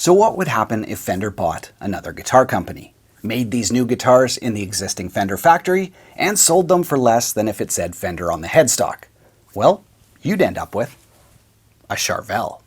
So what would happen if Fender bought another guitar company, made these new guitars in the existing Fender factory, and sold them for less than if it said Fender on the headstock? Well, you'd end up with a Charvel.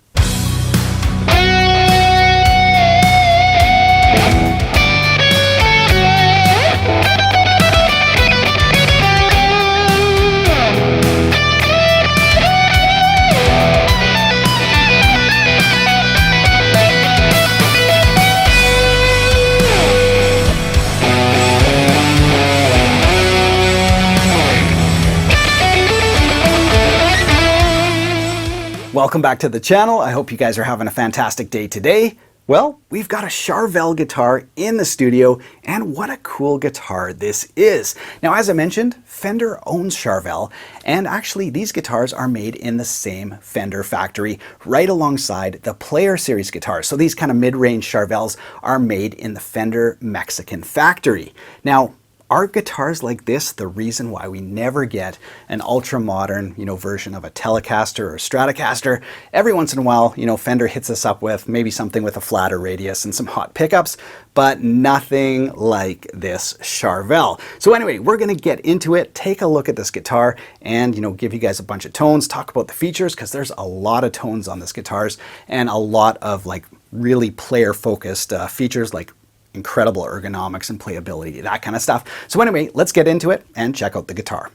Welcome back to the channel. I hope you guys are having a fantastic day today. Well, we've got a Charvel guitar in the studio, and what a cool guitar this is. Now, as I mentioned, Fender owns Charvel, and actually these guitars are made in the same Fender factory right alongside the Player Series guitars. So these kind of mid-range Charvels are made in the Fender Mexican factory. Now, are guitars like this the reason why we never get an ultra-modern, version of a Telecaster or Stratocaster? Every once in a while, Fender hits us up with maybe something with a flatter radius and some hot pickups, but nothing like this Charvel. So anyway, we're gonna get into it, take a look at this guitar, and give you guys a bunch of tones, talk about the features, because there's a lot of tones on this guitars and a lot of really player-focused features like incredible ergonomics and playability, that kind of stuff. So anyway, let's get into it and check out the guitar.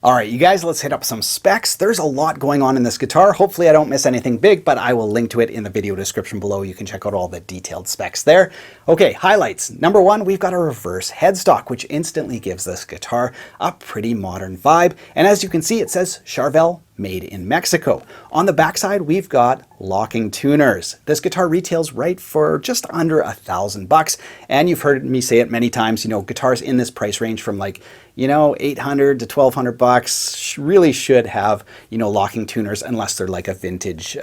All right, you guys, let's hit up some specs. There's a lot going on in this guitar. Hopefully I don't miss anything big, but I will link to it in the video description below. You can check out all the detailed specs there. Okay, highlights. Number one, we've got a reverse headstock, which instantly gives this guitar a pretty modern vibe. And as you can see, it says Charvel, made in Mexico. On the backside, we've got locking tuners. This guitar retails right for just under $1,000, and you've heard me say it many times, guitars in this price range from $800 to $1,200 really should have, locking tuners, unless they're like a vintage,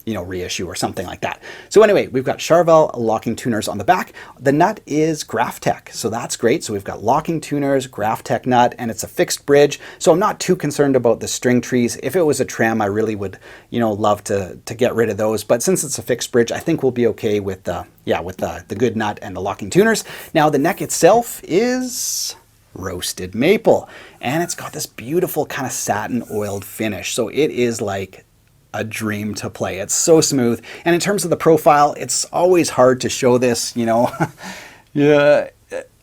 reissue or something like that. So anyway, we've got Charvel locking tuners on the back. The nut is Graphtec, so that's great. So we've got locking tuners, Graphtec nut, and it's a fixed bridge. So I'm not too concerned about the string trees. If it was a trem, I really would, love to get rid of those. But since it's a fixed bridge, I think we'll be okay with the good nut and the locking tuners. Now the neck itself is roasted maple, and it's got this beautiful kind of satin oiled finish. So it is like a dream to play. It's so smooth. And in terms of the profile, it's always hard to show this, yeah,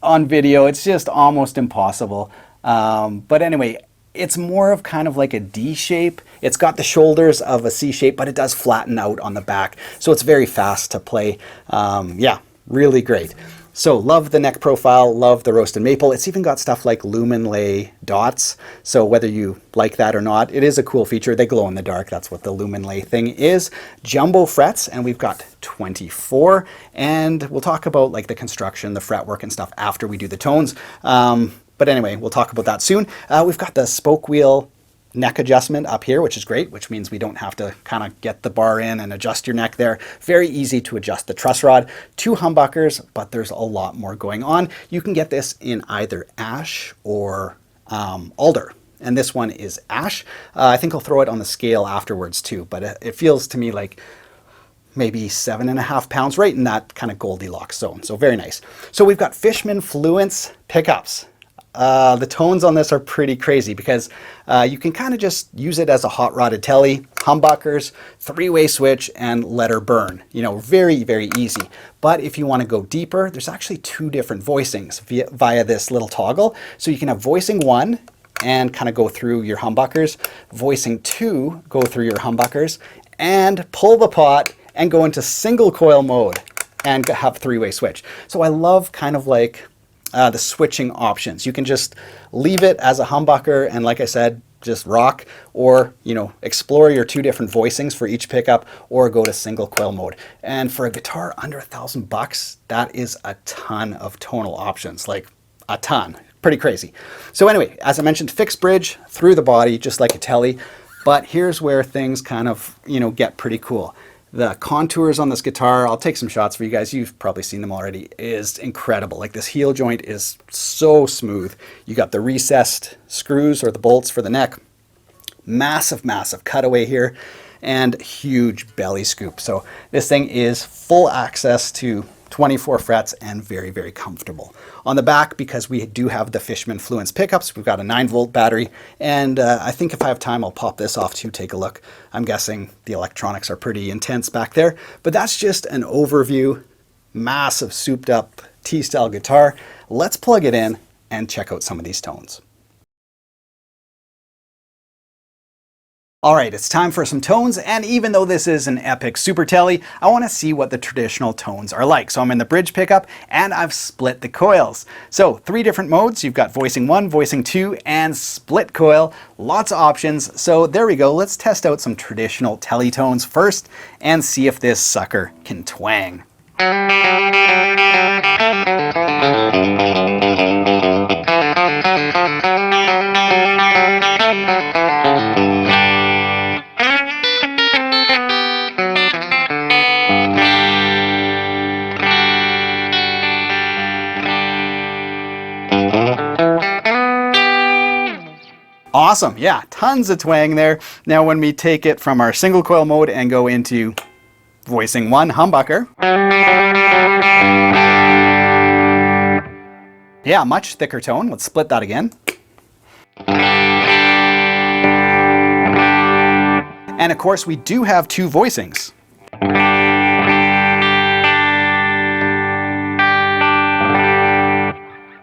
on video. It's just almost impossible. But anyway, it's more of kind of like a D shape. It's got the shoulders of a C shape, but it does flatten out on the back. So it's very fast to play. Yeah, really great. So love the neck profile, love the roasted maple. It's even got stuff like lumen lay dots. So whether you like that or not, it is a cool feature. They glow in the dark. That's what the lumen lay thing is. Jumbo frets, and we've got 24. And we'll talk about the construction, the fretwork and stuff after we do the tones. But anyway, we'll talk about that soon. We've got the spoke wheel neck adjustment up here, which is great, which means we don't have to kind of get the bar in and adjust your neck there. Very easy to adjust the truss rod. 2 humbuckers, but there's a lot more going on. You can get this in either ash or alder. And this one is ash. I think I'll throw it on the scale afterwards too, but it feels to me like maybe 7.5 pounds, right in that kind of Goldilocks zone. So very nice. So we've got Fishman Fluence pickups. The tones on this are pretty crazy because you can kind of just use it as a hot rodded telly, humbuckers, 3-way switch, and let her burn. Very, very easy. But if you want to go deeper, there's actually 2 different voicings via this little toggle. So you can have voicing 1 and kind of go through your humbuckers, voicing 2, go through your humbuckers, and pull the pot and go into single coil mode and have 3-way switch. So I love kind of the switching options. You can just leave it as a humbucker and, like I said, just rock, or explore your 2 different voicings for each pickup, or go to single coil mode. And for a guitar under $1,000, that is a ton of tonal options, like a ton. Pretty crazy. So anyway, as I mentioned, fixed bridge through the body, just like a telly. But here's where things kind of get pretty cool. The contours on this guitar, I'll take some shots for you guys, you've probably seen them already, is incredible. This heel joint is so smooth. You got the recessed screws or the bolts for the neck. Massive, massive cutaway here and huge belly scoop. So this thing is full access to 24 frets and very, very comfortable. On the back, because we do have the Fishman Fluence pickups, we've got a 9-volt battery, and I think if I have time, I'll pop this off to take a look. I'm guessing the electronics are pretty intense back there, but that's just an overview. Massive souped up T-style guitar. Let's plug it in and check out some of these tones. All right, it's time for some tones, and even though this is an epic super telly, I want to see what the traditional tones are like. So I'm in the bridge pickup, and I've split the coils. So 3 different modes. You've got voicing 1, voicing 2, and split coil. Lots of options. So there we go. Let's test out some traditional telly tones first and see if this sucker can twang. Awesome, yeah, tons of twang there. Now when we take it from our single coil mode and go into voicing 1, humbucker. Yeah, much thicker tone. Let's split that again. And of course we do have 2 voicings.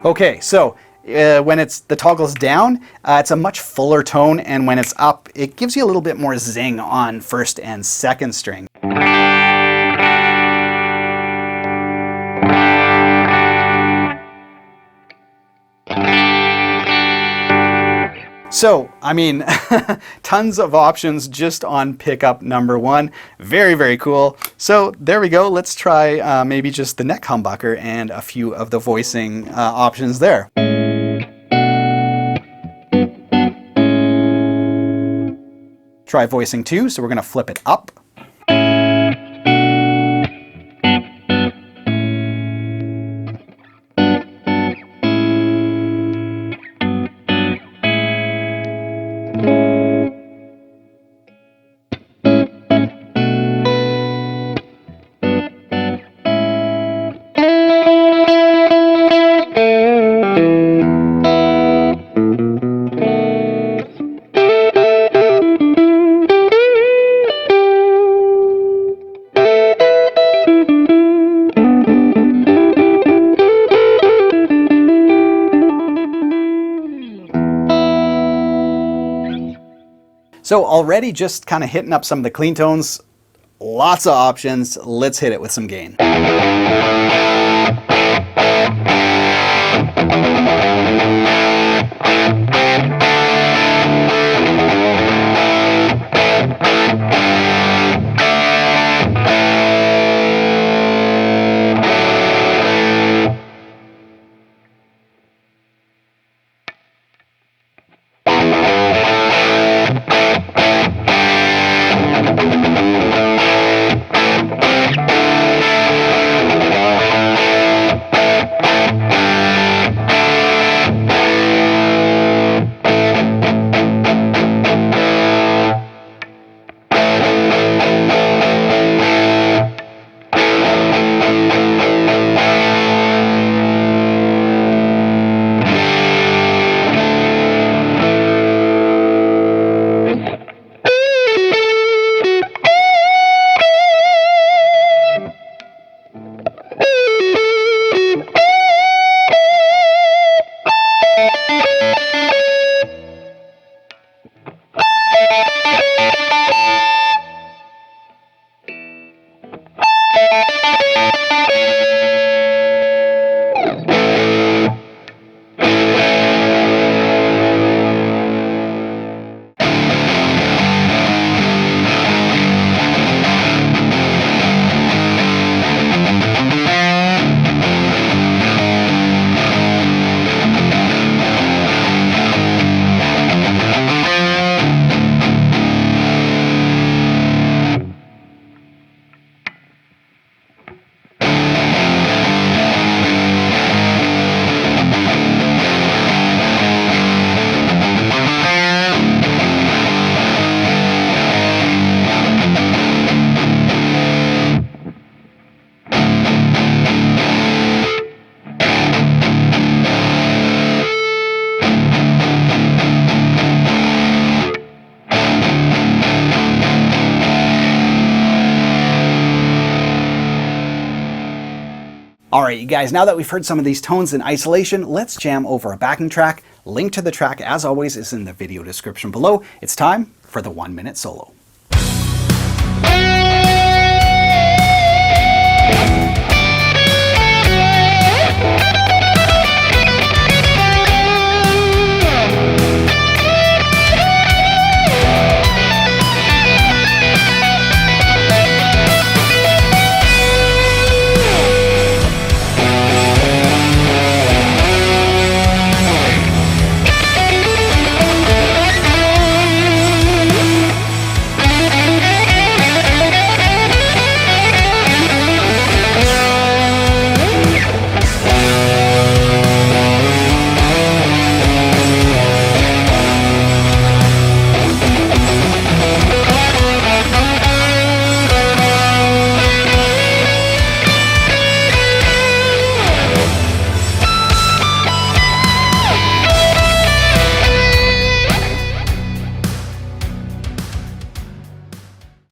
Okay, so when the toggle's down, it's a much fuller tone, and when it's up, it gives you a little bit more zing on first and second string. So, I mean, tons of options just on pickup number 1. Very, very cool. So there we go. Let's try maybe just the neck humbucker and a few of the voicing options there. Try voicing 2, so we're going to flip it up. So already just kind of hitting up some of the clean tones, lots of options. Let's hit it with some gain. All right, you guys, now that we've heard some of these tones in isolation, let's jam over a backing track. Link to the track, as always, is in the video description below. It's time for the 1 minute solo.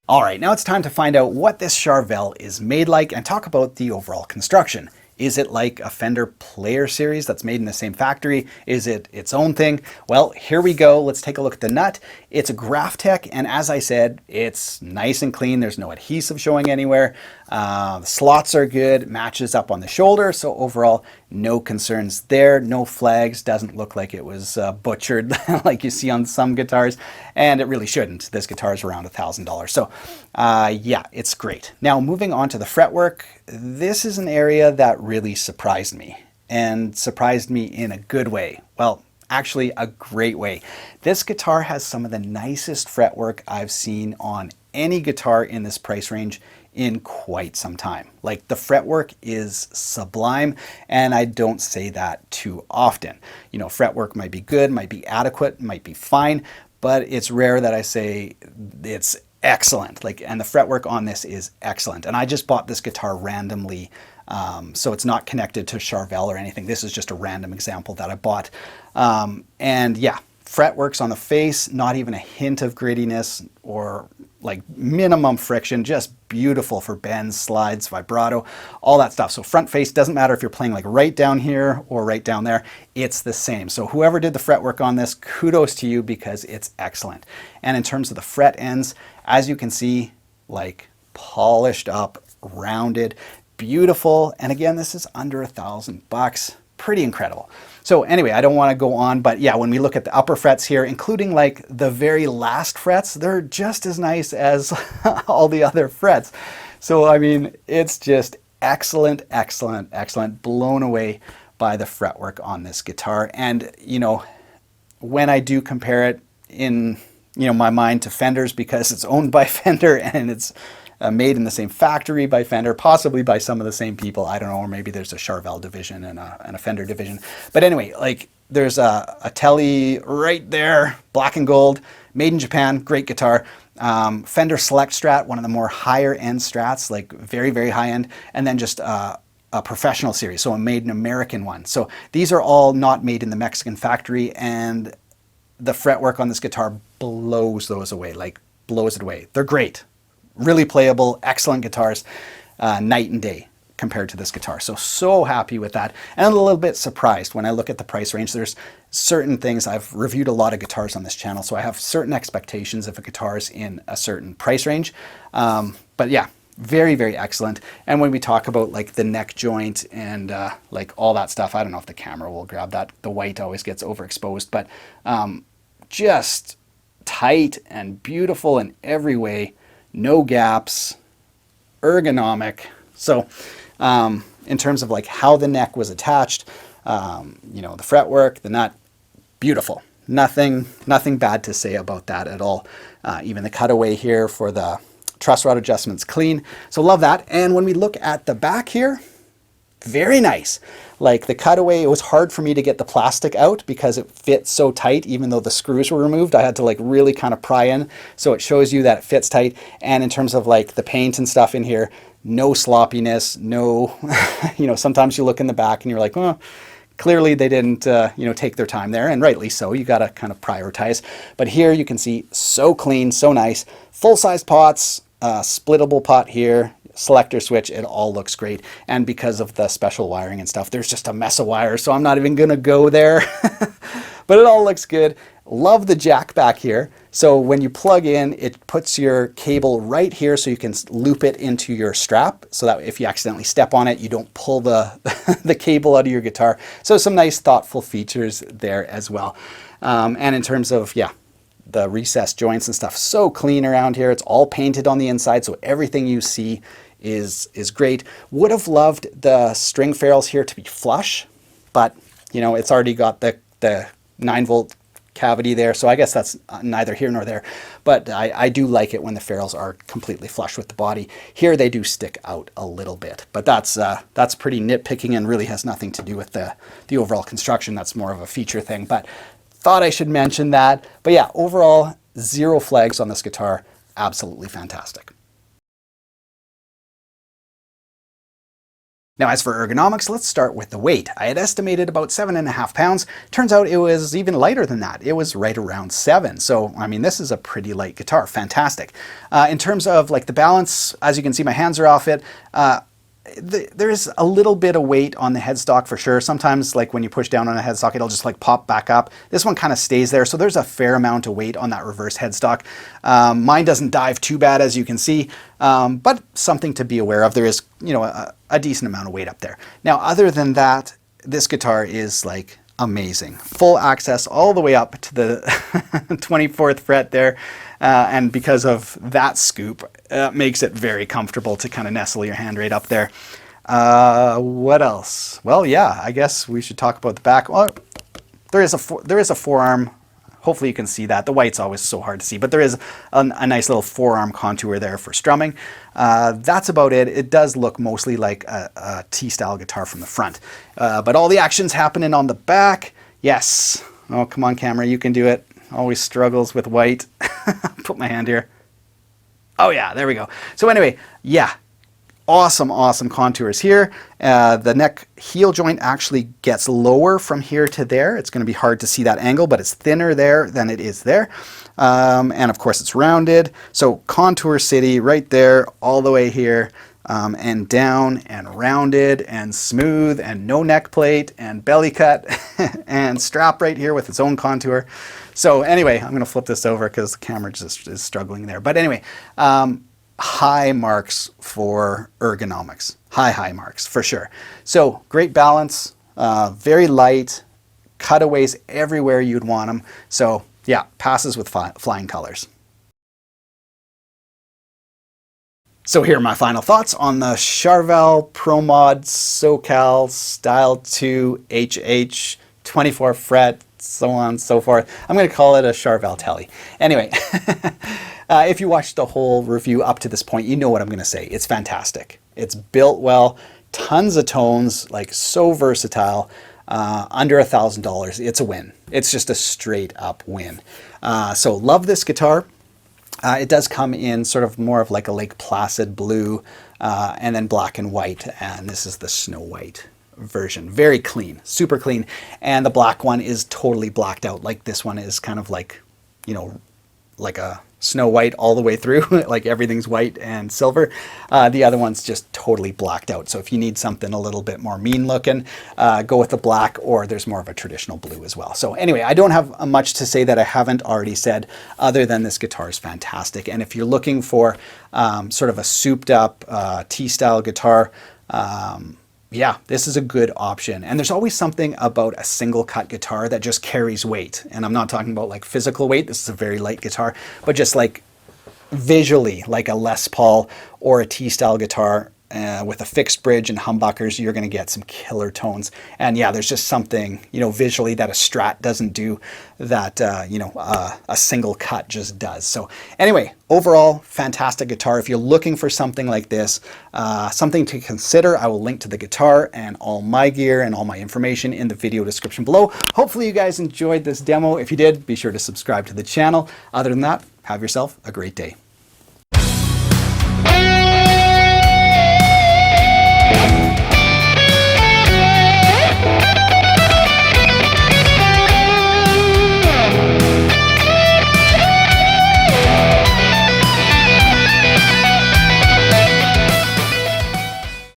All right, now it's time to find out what this Charvel is made like and talk about the overall construction. Is it like a Fender Player Series that's made in the same factory? Is it its own thing? Well, here we go. Let's take a look at the nut. It's a Graphtec, and as I said, it's nice and clean. There's no adhesive showing anywhere. The slots are good, matches up on the shoulder, so overall, no concerns there. No flags, doesn't look like it was butchered like you see on some guitars, and it really shouldn't. This guitar is around $1,000, so yeah, it's great. Now, moving on to the fretwork, this is an area that really surprised me, and surprised me in a good way. Well, actually a great way. This guitar has some of the nicest fretwork I've seen on any guitar in this price range in quite some time. Like, the fretwork is sublime, and I don't say that too often. You know, fretwork might be good, might be adequate, might be fine, but it's rare that I say it's excellent. Like, and the fretwork on this is excellent. And I just bought this guitar randomly, so it's not connected to Charvel or anything. This is just a random example that I bought. And yeah, fretwork's on the face, not even a hint of grittiness or like minimum friction, just beautiful for bends, slides, vibrato, all that stuff. So front face, doesn't matter if you're playing like right down here or right down there, it's the same. So whoever did the fretwork on this, kudos to you, because it's excellent. And in terms of the fret ends, as you can see, like polished up, rounded, beautiful. And again, this is under $1,000, pretty incredible. So anyway, I don't want to go on, but yeah, when we look at the upper frets here, including like the very last frets, they're just as nice as all the other frets. So I mean, it's just excellent, excellent, excellent. Blown away by the fretwork on this guitar. And you know, when I do compare it in, you know, my mind to Fender's, because it's owned by Fender and it's made in the same factory by Fender, possibly by some of the same people, I don't know, or maybe there's a Charvel division and a Fender division. But anyway, like there's a Tele right there, black and gold, made in Japan, great guitar. Fender Select Strat, one of the more higher end Strats, like very, very high end, and then just a professional series, so a made in American one. So these are all not made in the Mexican factory, and the fretwork on this guitar blows those away, like blows it away. They're great. Really playable, excellent guitars, night and day compared to this guitar. So happy with that. And I'm a little bit surprised when I look at the price range. There's certain things, I've reviewed a lot of guitars on this channel, so I have certain expectations of a guitar's in a certain price range. But yeah, very, very excellent. And when we talk about like the neck joint and like all that stuff, I don't know if the camera will grab that. The white always gets overexposed, but just tight and beautiful in every way. No gaps, ergonomic. So in terms of like how the neck was attached, you know, the fretwork, the nut, beautiful. Nothing bad to say about that at all. Even the cutaway here for the truss rod adjustments, clean. So love that. And when we look at the back here, very nice. Like the cutaway, it was hard for me to get the plastic out because it fits so tight. Even though the screws were removed, I had to like really kind of pry in. So it shows you that it fits tight. And in terms of like the paint and stuff in here, no sloppiness, no, you know, sometimes you look in the back and you're like, oh, clearly they didn't, you know, take their time there, and rightly so. You got to kind of prioritize. But here you can see so clean, so nice. Full-size pots, splittable pot here, selector switch, it all looks great. And because of the special wiring and stuff, there's just a mess of wires, so I'm not even gonna go there. But it all looks good. Love the jack back here. So when you plug in, it puts your cable right here so you can loop it into your strap so that if you accidentally step on it, you don't pull the, the cable out of your guitar. So some nice thoughtful features there as well. And in terms of, yeah, the recessed joints and stuff, so clean around here. It's all painted on the inside, so everything you see is great. Would have loved the string ferrules here to be flush, but you know, it's already got the 9-volt cavity there, so I guess that's neither here nor there. But I do like it when the ferrules are completely flush with the body. Here they do stick out a little bit, but that's pretty nitpicking and really has nothing to do with the overall construction. That's more of a feature thing, but thought I should mention that. But yeah, overall, 0 flags on this guitar. Absolutely fantastic. Now, as for ergonomics, let's start with the weight. I had estimated about 7.5 pounds. Turns out it was even lighter than that. It was right around 7. So, I mean, this is a pretty light guitar. Fantastic. In terms of like the balance, as you can see, my hands are off it. There's a little bit of weight on the headstock for sure. Sometimes like when you push down on a headstock, it'll just like pop back up. This one kind of stays there. So there's a fair amount of weight on that reverse headstock. Mine doesn't dive too bad, as you can see, but something to be aware of. There is, you know, a decent amount of weight up there. Now, other than that, this guitar is like amazing. Full access all the way up to the 24th fret there. And because of that scoop, makes it very comfortable to kind of nestle your hand right up there. What else? Well, yeah, I guess we should talk about the back. Well, there is a forearm. Hopefully you can see that. The white's always so hard to see, but there is a nice little forearm contour there for strumming. That's about it. It does look mostly like a T-style guitar from the front. But all the action's happening on the back. Yes. Oh, come on, camera, you can do it. Always struggles with white. Put my hand here. Oh yeah, there we go. So anyway, yeah, awesome contours here. The neck heel joint actually gets lower from here to there. It's going to be hard to see that angle, but it's thinner there than it is there. And of course it's rounded. So Contour City right there, all the way here. And down and rounded and smooth and no neck plate and belly cut and strap right here with its own contour. So anyway, I'm going to flip this over because the camera just is struggling there. But anyway, high marks for ergonomics. High marks for sure. So great balance, very light, cutaways everywhere you'd want them. So yeah, passes with flying colors. So here are my final thoughts on the Charvel Pro Mod SoCal Style 2 HH 24 fret, so on and so forth. I'm going to call it a Charvel Telly. Anyway, if you watched the whole review up to this point, you know what I'm going to say. It's fantastic. It's built well, tons of tones, like so versatile. Under $1,000, it's a win. It's just a straight up win. So love this guitar. It does come in sort of more of like a Lake Placid blue and then black and white. And this is the Snow White version. Very clean, super clean. And the black one is totally blacked out. Like this one is kind of like, you know, like a Snow White all the way through, like everything's white and silver. The other one's just totally blacked out. So if you need something a little bit more mean looking, go with the black, or there's more of a traditional blue as well. So anyway, I don't have much to say that I haven't already said, other than this guitar is fantastic. And if you're looking for sort of a souped up T-style guitar, yeah, this is a good option. And there's always something about a single cut guitar that just carries weight. And I'm not talking about like physical weight. This is a very light guitar, but just like visually, like a Les Paul or a T-style guitar with a fixed bridge and humbuckers, you're going to get some killer tones. And yeah, there's just something, you know, visually that a Strat doesn't do that, you know, a single cut just does. So anyway, overall, fantastic guitar. If you're looking for something like this, something to consider, I will link to the guitar and all my gear and all my information in the video description below. Hopefully you guys enjoyed this demo. If you did, be sure to subscribe to the channel. Other than that, have yourself a great day.